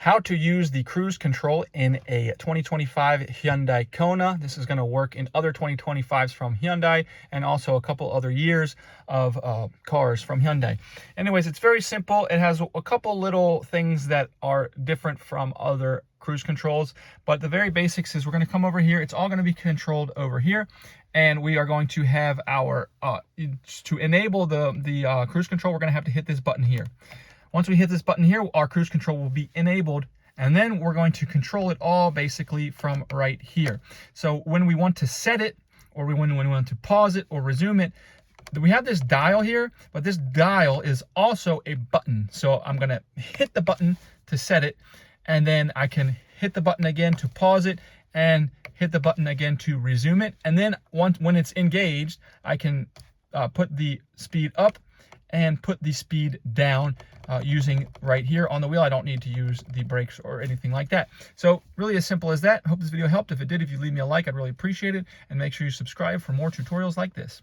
How to use the cruise control in a 2025 Hyundai Kona. This is going to work in other 2025s from Hyundai and also a couple other years of cars from Hyundai. Anyways, it's very simple. It has a couple little things that are different from other cruise controls, but the very basics is we're going to come over here. It's all going to be controlled over here, and we are going to have our to enable the cruise control, we're going to have to hit this button here. Once we hit this button here, our cruise control will be enabled, and then we're going to control it all basically from right here. So when we want to set it, or when we want to pause it or resume it, we have this dial here, but this dial is also a button. So I'm gonna hit the button to set it, and then I can hit the button again to pause it, and hit the button again to resume it. And then when it's engaged, I can put the speed up and put the speed down using right here on the wheel. I don't need to use the brakes or anything like that. So really as simple as that. I hope this video helped. If it did, if you leave me a like, I'd really appreciate it. And make sure you subscribe for more tutorials like this.